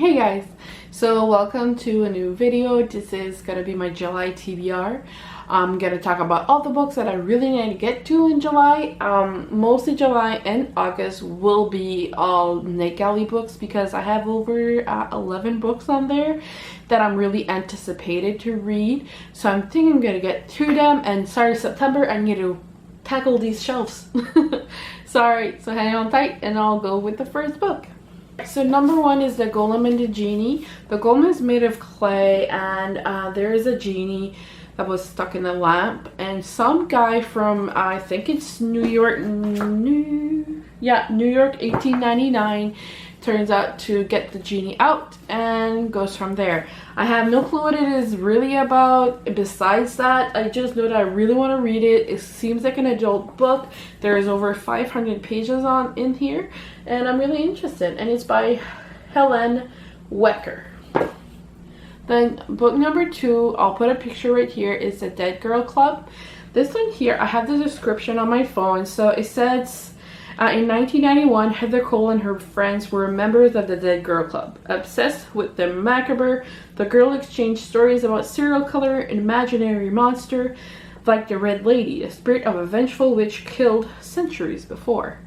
Hey guys, so welcome to a new video. This is gonna be my July TBR. I'm gonna talk about all the books that I really need to get to in July. Mostly July and August will be all NetGalley books because I have over 11 books on there that I'm really anticipated to read. So I'm thinking I'm gonna get through them, and sorry September, I need to tackle these shelves. Sorry, so hang on tight and I'll go with the first book. So number one is the Golem and the Genie. The golem is made of clay, and there is a genie that was stuck in a lamp, and some guy from I think it's New York 1899 turns out to get the genie out and goes from there. I have no clue what it is really about. Besides that, I just know that I really want to read it. It seems like an adult book. There is over 500 pages in here, and I'm really interested, and it's by Helen Wecker. Then book number two, I'll put a picture right here, is the Dead Girl Club. This one here, I have the description on my phone. So it says, in 1991, Heather Cole and her friends were members of the Dead Girl Club. Obsessed with the macabre, the girl exchanged stories about serial killer and imaginary monster like the Red Lady, the spirit of a vengeful witch killed centuries before.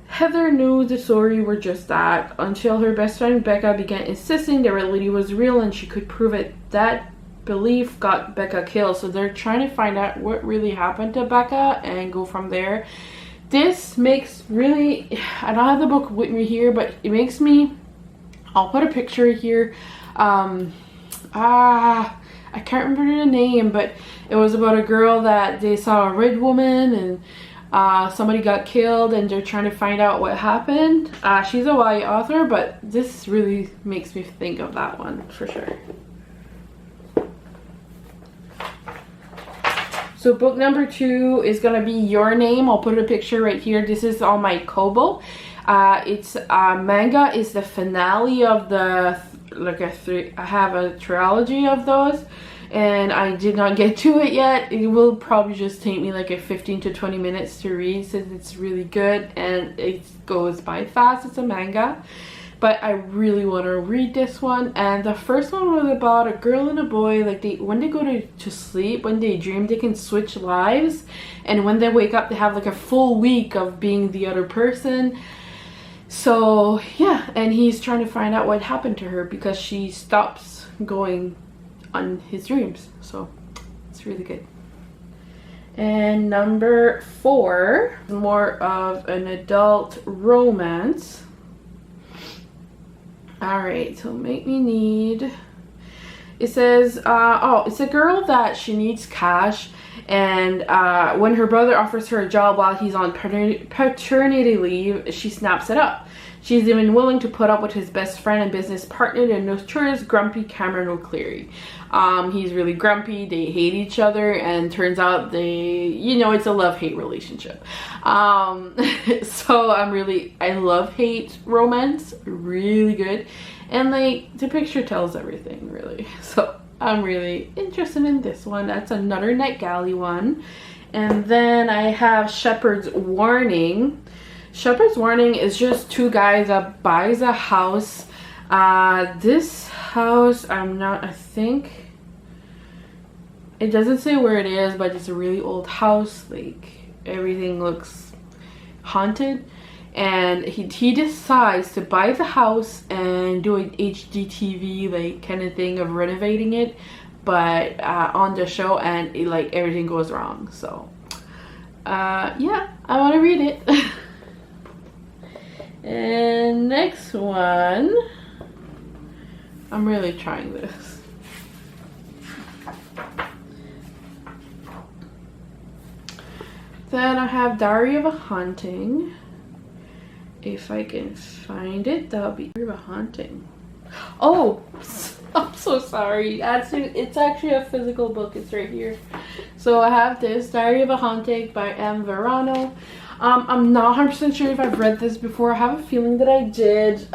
Heather knew the story were just that until her best friend Becca began insisting the Red Lady was real and she could prove it. That belief got Becca killed, so they're trying to find out what really happened to Becca and go from there. This makes really, I don't have the book with me here, but it makes me, I'll put a picture here. I can't remember the name, but it was about a girl that they saw a red woman and somebody got killed and they're trying to find out what happened. She's a YA author, but this really makes me think of that one for sure. So book number two is gonna be Your Name. I'll put a picture right here. This is on my Kobo. It's manga is the finale of the I have a trilogy of those, and I did not get to it yet. It will probably just take me like a 15 to 20 minutes to read since it's really good and it goes by fast. It's a manga, but I really want to read this one. And the first one was about a girl and a boy, like when they go to sleep, when they dream, they can switch lives, and when they wake up they have like a full week of being the other person. So yeah, and he's trying to find out what happened to her because she stops going on his dreams. So it's really good. And number four, more of an adult romance. Alright, so make me need, it says it's a girl that she needs cash, and when her brother offers her a job while he's on paternity leave, she snaps it up. She's even willing to put up with his best friend and business partner, the notorious grumpy Cameron O'Cleary. He's really grumpy, they hate each other, and turns out it's a love-hate relationship. So I love-hate romance, really good. And like, the picture tells everything, really. So I'm really interested in this one. That's another NetGalley one. And then I have Shepherd's Warning. Shepherd's Warning is just two guys that buys a house. This house, I think it doesn't say where it is, but it's a really old house. Like, everything looks haunted, and he decides to buy the house and do an HGTV like kind of thing of renovating it, but on the show, and everything goes wrong. So yeah, I want to read it. And next one, I'm really trying this. Then I have Diary of a Haunting. If I can find it, that'll be Diary of a Haunting. Oh, I'm so sorry. It's actually a physical book. It's right here. So I have this, Diary of a Haunting by M. Verano. I'm not 100% sure if I've read this before. I have a feeling that I did.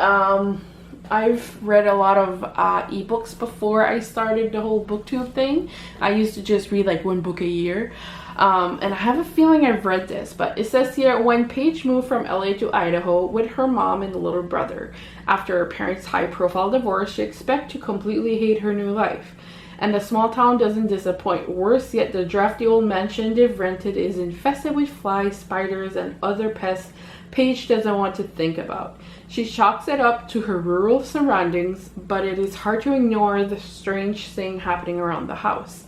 I've read a lot of ebooks before I started the whole booktube thing. I used to just read like one book a year. And I have a feeling I've read this, but it says here, when Paige moved from LA to Idaho with her mom and little brother. After her parents' high-profile divorce, she expects to completely hate her new life. And the small town doesn't disappoint. Worse yet, the drafty old mansion they've rented is infested with flies, spiders, and other pests Paige doesn't want to think about. She chalks it up to her rural surroundings, but it is hard to ignore the strange thing happening around the house.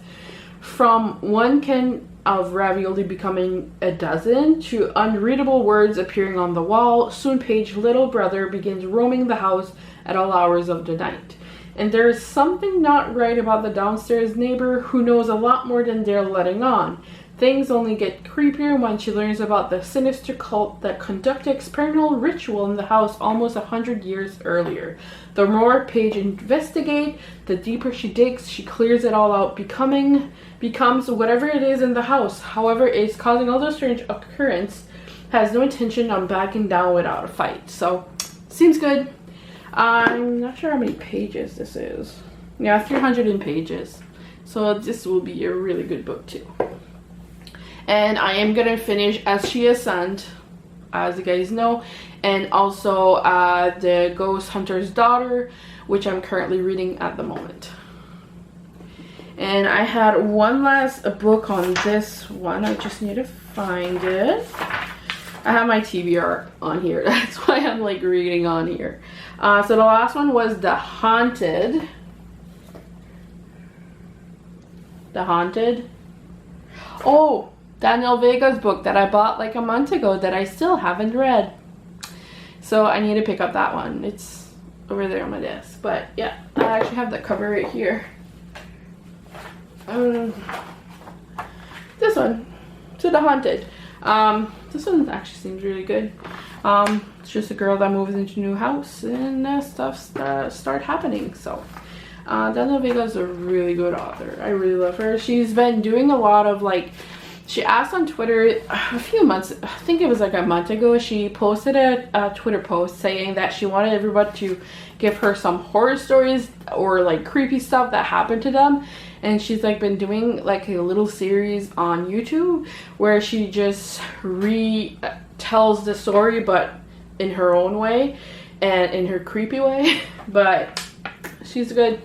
From one can of ravioli becoming a dozen to unreadable words appearing on the wall, soon Paige's little brother begins roaming the house at all hours of the night. And there is something not right about the downstairs neighbor who knows a lot more than they're letting on. Things only get creepier when she learns about the sinister cult that conducted experimental ritual in the house almost 100 years earlier. The more Paige investigates, the deeper she digs. She clears it all out, becomes whatever it is in the house. However, it's causing all those strange occurrence, has no intention on backing down without a fight. So, seems good. I'm not sure how many pages this is. Yeah, 300 pages. So this will be a really good book too. And I am gonna finish As She Ascends, as you guys know, and also The Ghost Hunter's Daughter, which I'm currently reading at the moment. And I had one last book on this one. I just need to find it. I have my TBR on here. That's why I'm like reading on here. So the last one was The Haunted. Oh, Daniel Vega's book that I bought like a month ago that I still haven't read. So I need to pick up that one. It's over there on my desk. But yeah, I actually have the cover right here. This one, To the Haunted. This one actually seems really good. It's just a girl that moves into a new house and stuff start happening. So Daniel Vega is a really good author. I really love her. She's been doing a lot of like, she asked on Twitter a few months, I think it was like a month ago, she posted a Twitter post saying that she wanted everybody to give her some horror stories or like creepy stuff that happened to them. And she's like been doing like a little series on YouTube where she just retells the story but in her own way and in her creepy way. But she's good.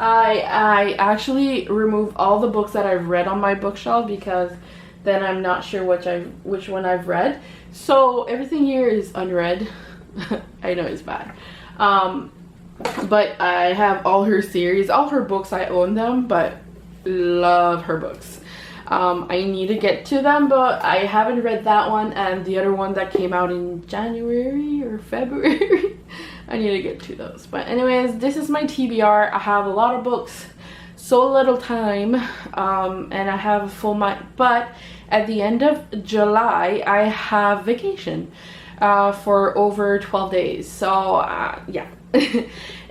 I actually removed all the books that I've read on my bookshelf because then I'm not sure which one I've read. So everything here is unread. I know it's bad. But I have all her series, all her books. I own them, but love her books. I need to get to them, but I haven't read that one and the other one that came out in January or February. I need to get to those. But anyways, this is my TBR. I have a lot of books, so little time, and I have a full month. But at the end of July, I have vacation for over 12 days. So yeah.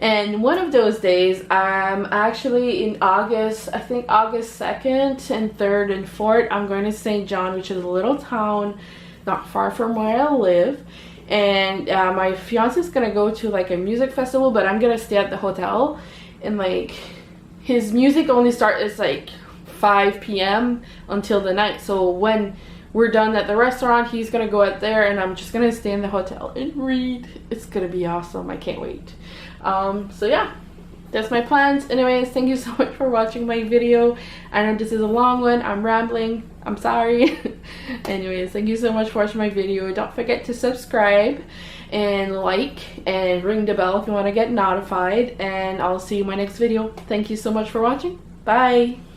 And one of those days, I'm actually in August, I think August 2nd and 3rd and 4th, I'm going to St. John, which is a little town not far from where I live. And my fiance is gonna go to like a music festival, but I'm gonna stay at the hotel. And like his music only starts like 5 p.m. until the night. So when we're done at the restaurant, he's gonna go out there and I'm just gonna stay in the hotel and read. It's gonna be awesome. I can't wait. So yeah, that's my plans. Anyways, thank you so much for watching my video. I know this is a long one. I'm rambling. I'm sorry. Anyways, thank you so much for watching my video. Don't forget to subscribe and like and ring the bell if you want to get notified. And I'll see you in my next video. Thank you so much for watching. Bye.